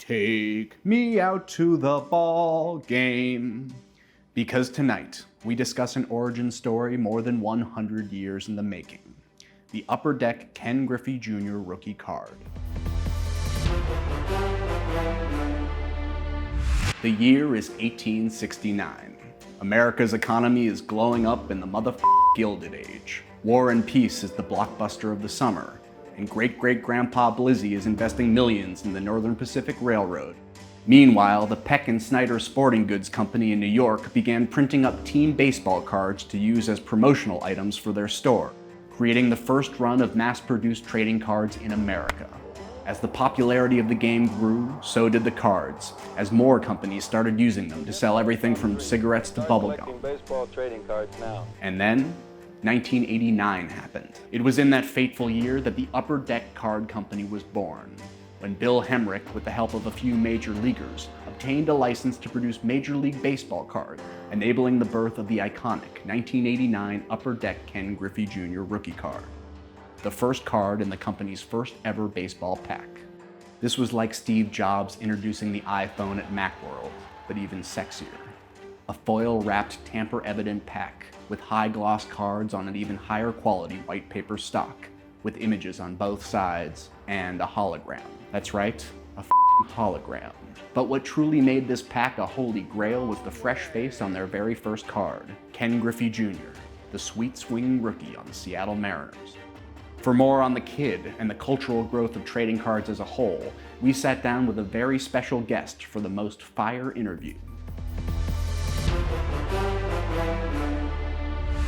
Take me out to the ball game. Because tonight, we discuss an origin story more than 100 years in the making. The Upper Deck Ken Griffey Jr. rookie card. The year is 1869. America's economy is glowing up in the Gilded Age. War and Peace is the blockbuster of the summer, and great-great-grandpa Blizzy is investing millions in the Northern Pacific Railroad. Meanwhile, the Peck and Snyder Sporting Goods Company in New York began printing up team baseball cards to use as promotional items for their store, creating the first run of mass-produced trading cards in America. As the popularity of the game grew, so did the cards, as more companies started using them to sell everything from cigarettes to bubblegum. Baseball trading cards now. And then, 1989 happened. It was in that fateful year that the Upper Deck Card Company was born, when Bill Hemrick, with the help of a few major leaguers, obtained a license to produce Major League Baseball cards, enabling the birth of the iconic 1989 Upper Deck Ken Griffey Jr. rookie card, the first card in the company's first ever baseball pack. This was like Steve Jobs introducing the iPhone at Macworld, but even sexier. A foil-wrapped, tamper-evident pack with high-gloss cards on an even higher quality white paper stock, with images on both sides, and a hologram. That's right, a hologram. But what truly made this pack a holy grail was the fresh face on their very first card, Ken Griffey Jr., the sweet swinging rookie on the Seattle Mariners. For more on the kid and the cultural growth of trading cards as a whole, we sat down with a very special guest for the most fire interview.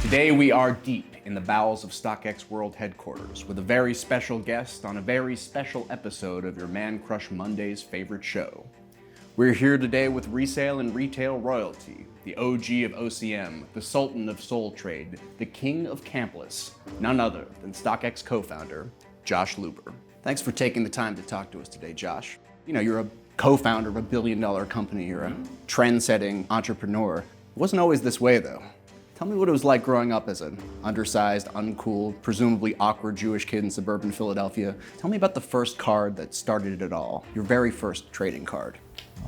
Today we are deep in the bowels of StockX World Headquarters with a very special guest on a very special episode of your Man Crush Monday's favorite show. We're here today with resale and retail royalty, the OG of OCM, the Sultan of Soul Trade, the King of Campless, none other than StockX co-founder, Josh Luber. Thanks for taking the time to talk to us today, Josh. You know, you're a co-founder of a billion-dollar company, you're a trend-setting entrepreneur. It wasn't always this way, though. Tell me what it was like growing up as an undersized, uncool, presumably awkward Jewish kid in suburban Philadelphia. Tell me about the first card that started it all, your very first trading card.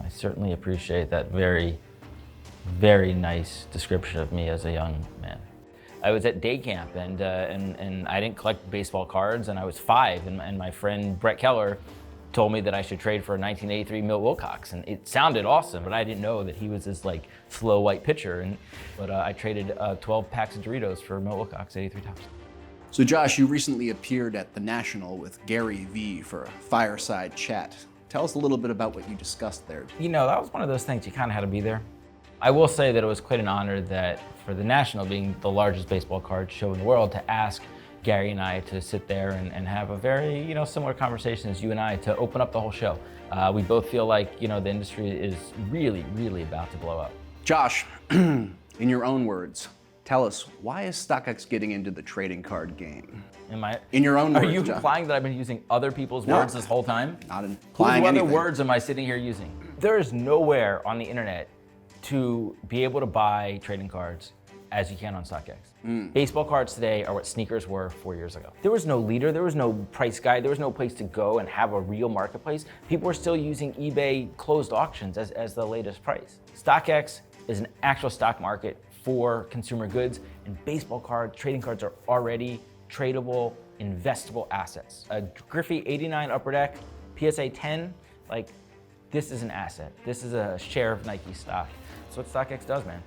I certainly appreciate that very, very nice description of me as a young man. I was at day camp and I didn't collect baseball cards, and I was 5, and my friend Brett Keller told me that I should trade for a 1983 Milt Wilcox, and it sounded awesome, but I didn't know that he was this like slow white pitcher. But I traded 12 packs of Doritos for Milt Wilcox 83 Topps. So Josh, you recently appeared at The National with Gary Vee for a fireside chat. Tell us a little bit about what you discussed there. You know, that was one of those things, you kind of had to be there. I will say that it was quite an honor that for The National, being the largest baseball card show in the world, to ask Gary and I to sit there and have a very, similar conversation as you and I, to open up the whole show. We both feel like, the industry is really, really about to blow up. Josh, in your own words, tell us, why is StockX getting into the trading card game? In your own words, Are you Josh. implying that I've been using other people's words this whole time? Not implying anything. What other words am I sitting here using? There is nowhere on the internet to be able to buy trading cards as you can on StockX. Baseball cards today are what sneakers were 4 years ago. There was no leader, there was no price guide, there was no place to go and have a real marketplace. People were still using eBay closed auctions as the latest price. StockX is an actual stock market for consumer goods, and baseball cards, trading cards are already tradable, investable assets. A Griffey 89 Upper Deck, PSA 10, this is an asset. This is a share of Nike stock. That's what StockX does, man.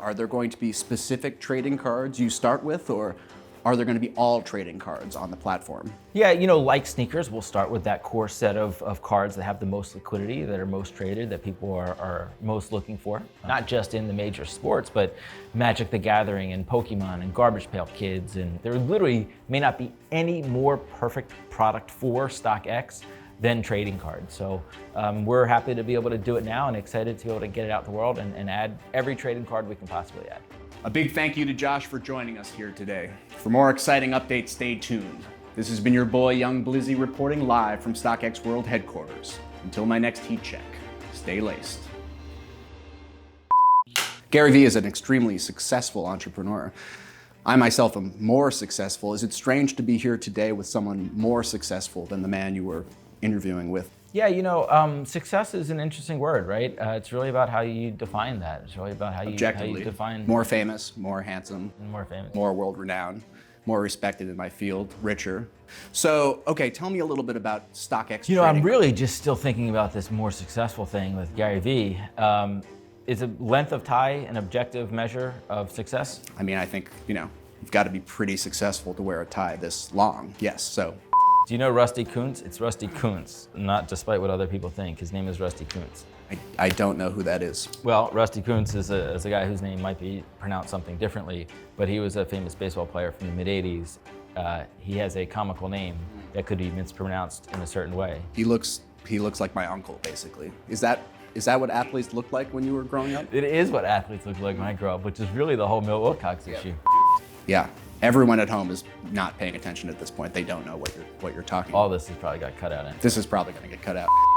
Are there going to be specific trading cards you start with, or are there going to be all trading cards on the platform? Yeah, like sneakers, we'll start with that core set of cards that have the most liquidity, that are most traded, that people are most looking for. Not just in the major sports, but Magic the Gathering and Pokemon and Garbage Pail Kids. And there literally may not be any more perfect product for StockX than trading cards. So we're happy to be able to do it now and excited to be able to get it out to the world and add every trading card we can possibly add. A big thank you to Josh for joining us here today. For more exciting updates, stay tuned. This has been your boy Yung Blizzy reporting live from StockX World Headquarters. Until my next heat check, stay laced. Gary Vee is an extremely successful entrepreneur. I myself am more successful. Is it strange to be here today with someone more successful than the man you were interviewing with? Yeah, success is an interesting word, right? It's really about how you define that. It's really about how you define more famous, more handsome, more famous, more world-renowned, more respected in my field, richer. So, okay, tell me a little bit about StockX. I'm really just still thinking about this more successful thing with Gary Vee. Is a length of tie an objective measure of success? I mean, I think, you've got to be pretty successful to wear a tie this long. Yes, so. Do you know Rusty Kuntz? It's Rusty Kuntz, not despite what other people think. His name is Rusty Kuntz. I don't know who that is. Well, Rusty Kuntz is a guy whose name might be pronounced something differently, but he was a famous baseball player from the mid-'80s. He has a comical name that could be mispronounced in a certain way. He looks like my uncle, basically. Is that what athletes looked like when you were growing up? It is what athletes look like when I grow up, which is really the whole Milt Wilcox issue. Yeah. Everyone at home is not paying attention at this point. They don't know what you're talking about. All this has probably got cut out. This is probably going to get cut out.